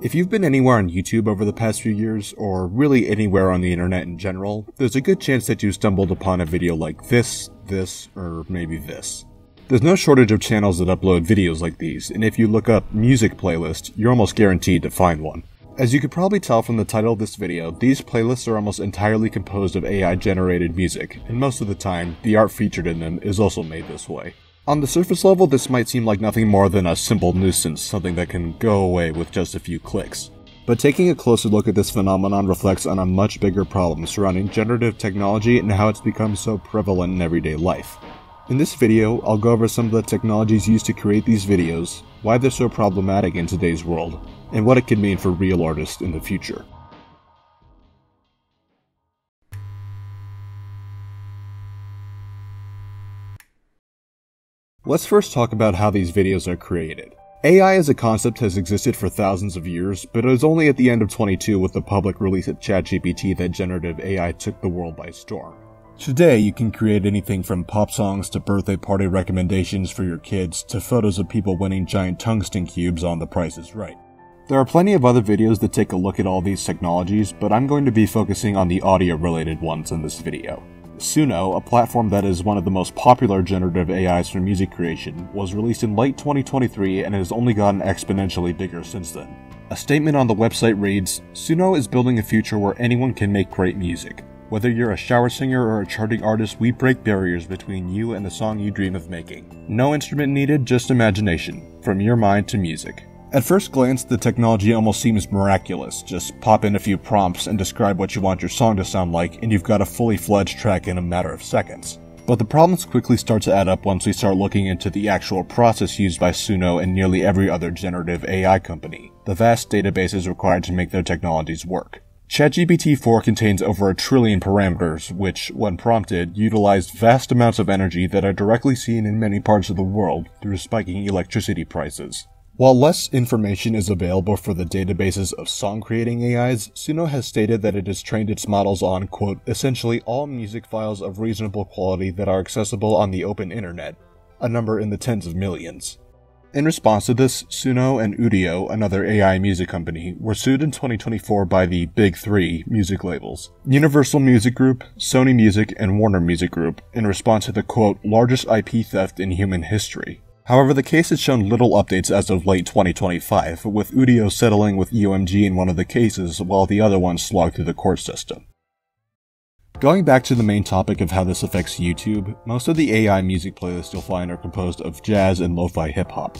If you've been anywhere on YouTube over the past few years, or really anywhere on the internet in general, there's a good chance that you stumbled upon a video like this, or maybe this. There's no shortage of channels that upload videos like these, and if you look up music playlist, you're almost guaranteed to find one. As you could probably tell from the title of this video, these playlists are almost entirely composed of AI generated music, and most of the time, the art featured in them is also made this way. On the surface level, this might seem like nothing more than a simple nuisance, something that can go away with just a few clicks. But taking a closer look at this phenomenon reflects on a much bigger problem surrounding generative technology and how it's become so prevalent in everyday life. In this video, I'll go over some of the technologies used to create these videos, why they're so problematic in today's world, and what it could mean for real artists in the future. Let's first talk about how these videos are created. AI as a concept has existed for thousands of years, but it was only at the end of 2022 with the public release of ChatGPT that generative AI took the world by storm. Today, you can create anything from pop songs to birthday party recommendations for your kids to photos of people winning giant tungsten cubes on The Price is Right. There are plenty of other videos that take a look at all these technologies, but I'm going to be focusing on the audio-related ones in this video. Suno, a platform that is one of the most popular generative AIs for music creation, was released in late 2023 and has only gotten exponentially bigger since then. A statement on the website reads, "Suno is building a future where anyone can make great music. Whether you're a shower singer or a charting artist, we break barriers between you and the song you dream of making. No instrument needed, just imagination. From your mind to music." At first glance, the technology almost seems miraculous. Just pop in a few prompts and describe what you want your song to sound like, and you've got a fully fledged track in a matter of seconds. But the problems quickly start to add up once we start looking into the actual process used by Suno and nearly every other generative AI company, the vast databases required to make their technologies work. ChatGPT 4 contains over 1 trillion parameters, which, when prompted, utilized vast amounts of energy that are directly seen in many parts of the world through spiking electricity prices. While less information is available for the databases of song-creating AIs, Suno has stated that it has trained its models on, quote, essentially all music files of reasonable quality that are accessible on the open internet, a number in the tens of millions. In response to this, Suno and Udio, another AI music company, were sued in 2024 by the Big Three music labels, Universal Music Group, Sony Music, and Warner Music Group, in response to the, quote, largest IP theft in human history. However, the case has shown little updates as of late 2025, with Udio settling with UMG in one of the cases while the other one slogged through the court system. Going back to the main topic of how this affects YouTube, most of the AI music playlists you'll find are composed of jazz and lo-fi hip-hop.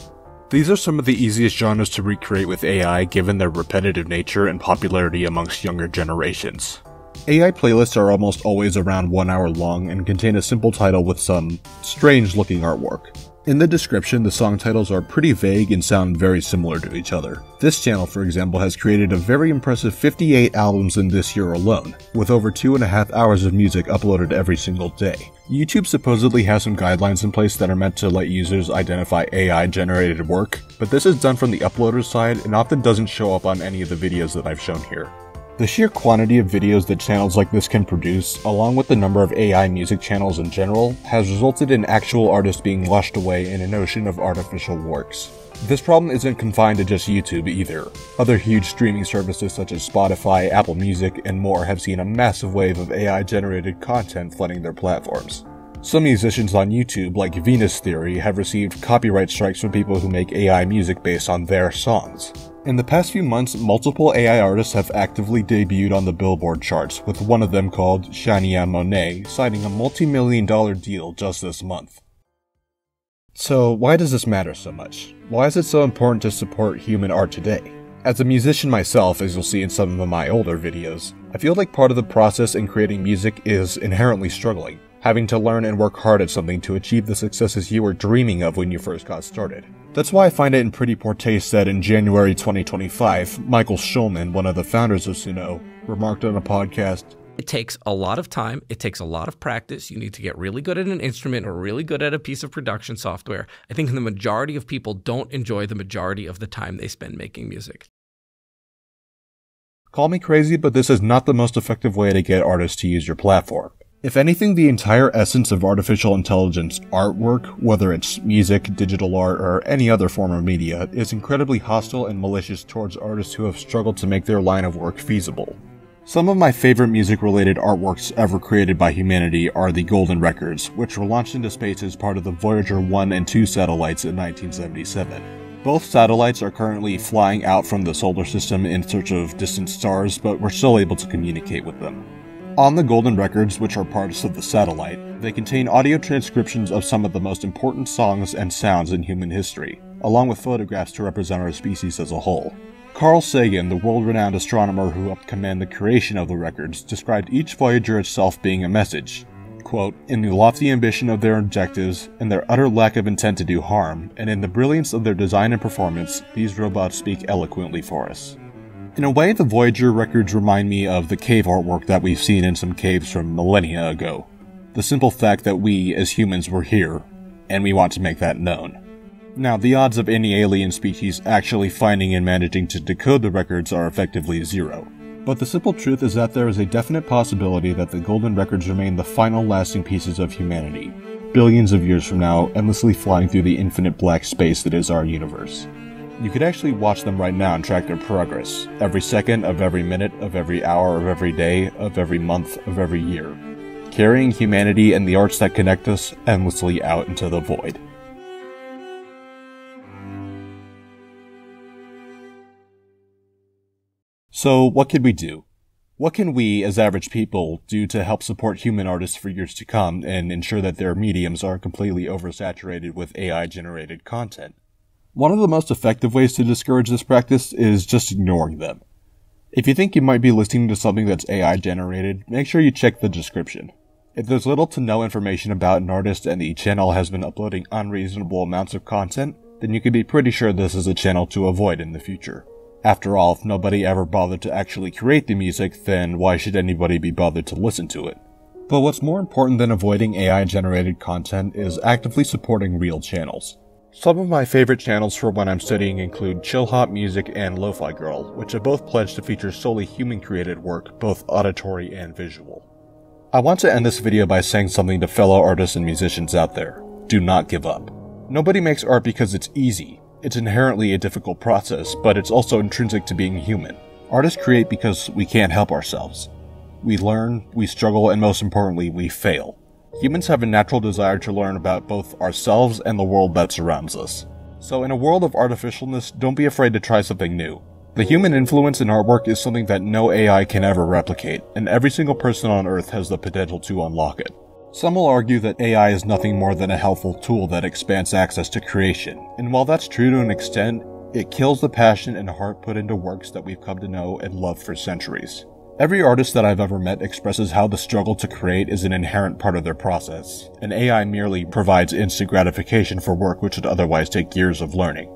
These are some of the easiest genres to recreate with AI given their repetitive nature and popularity amongst younger generations. AI playlists are almost always around 1 hour long and contain a simple title with some strange-looking artwork. In the description, the song titles are pretty vague and sound very similar to each other. This channel, for example, has created a very impressive 58 albums in this year alone, with over 2.5 hours of music uploaded every single day. YouTube supposedly has some guidelines in place that are meant to let users identify AI-generated work, but this is done from the uploader's side and often doesn't show up on any of the videos that I've shown here. The sheer quantity of videos that channels like this can produce, along with the number of AI music channels in general, has resulted in actual artists being washed away in an ocean of artificial works. This problem isn't confined to just YouTube either. Other huge streaming services such as Spotify, Apple Music, and more have seen a massive wave of AI-generated content flooding their platforms. Some musicians on YouTube, like Venus Theory, have received copyright strikes from people who make AI music based on their songs. In the past few months, multiple AI artists have actively debuted on the Billboard charts, with one of them called Shania Monet signing a multi-million-dollar deal just this month. So why does this matter so much? Why is it so important to support human art today? As a musician myself, as you'll see in some of my older videos, I feel like part of the process in creating music is inherently struggling, having to learn and work hard at something to achieve the successes you were dreaming of when you first got started. That's why I find it in pretty poor taste that in January 2025, Michael Schulman, one of the founders of Suno, remarked on a podcast, "It takes a lot of time, it takes a lot of practice, you need to get really good at an instrument or really good at a piece of production software. I think the majority of people don't enjoy the majority of the time they spend making music." Call me crazy, but this is not the most effective way to get artists to use your platform. If anything, the entire essence of artificial intelligence artwork, whether it's music, digital art, or any other form of media, is incredibly hostile and malicious towards artists who have struggled to make their line of work feasible. Some of my favorite music-related artworks ever created by humanity are the Golden Records, which were launched into space as part of the Voyager 1 and 2 satellites in 1977. Both satellites are currently flying out from the solar system in search of distant stars, but we're still able to communicate with them. On the Golden Records, which are parts of the satellite, they contain audio transcriptions of some of the most important songs and sounds in human history, along with photographs to represent our species as a whole. Carl Sagan, the world-renowned astronomer who helped command the creation of the records, described each Voyager itself being a message. Quote, "In the lofty ambition of their objectives, and their utter lack of intent to do harm, and in the brilliance of their design and performance, these robots speak eloquently for us." In a way, the Voyager records remind me of the cave artwork that we've seen in some caves from millennia ago. The simple fact that we, as humans, were here, and we want to make that known. Now, the odds of any alien species actually finding and managing to decode the records are effectively zero. But the simple truth is that there is a definite possibility that the Golden Records remain the final lasting pieces of humanity, billions of years from now, endlessly flying through the infinite black space that is our universe. You could actually watch them right now and track their progress, every second of every minute, of every hour, of every day, of every month, of every year, carrying humanity and the arts that connect us endlessly out into the void. So, what can we do? What can we, as average people, do to help support human artists for years to come and ensure that their mediums aren't completely oversaturated with AI-generated content? One of the most effective ways to discourage this practice is just ignoring them. If you think you might be listening to something that's AI-generated, make sure you check the description. If there's little to no information about an artist and the channel has been uploading unreasonable amounts of content, then you can be pretty sure this is a channel to avoid in the future. After all, if nobody ever bothered to actually create the music, then why should anybody be bothered to listen to it? But what's more important than avoiding AI-generated content is actively supporting real channels. Some of my favorite channels for when I'm studying include Chillhop Music and Lofi Girl, which have both pledged to feature solely human-created work, both auditory and visual. I want to end this video by saying something to fellow artists and musicians out there. Do not give up. Nobody makes art because it's easy. It's inherently a difficult process, but it's also intrinsic to being human. Artists create because we can't help ourselves. We learn, we struggle, and most importantly, we fail. Humans have a natural desire to learn about both ourselves and the world that surrounds us. So in a world of artificialness, don't be afraid to try something new. The human influence in artwork is something that no AI can ever replicate, and every single person on Earth has the potential to unlock it. Some will argue that AI is nothing more than a helpful tool that expands access to creation, and while that's true to an extent, it kills the passion and heart put into works that we've come to know and love for centuries. Every artist that I've ever met expresses how the struggle to create is an inherent part of their process, and AI merely provides instant gratification for work which would otherwise take years of learning.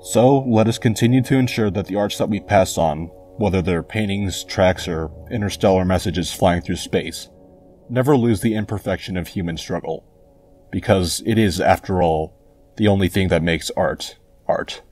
So, let us continue to ensure that the arts that we pass on, whether they're paintings, tracks, or interstellar messages flying through space, never lose the imperfection of human struggle, because it is, after all, the only thing that makes art, art.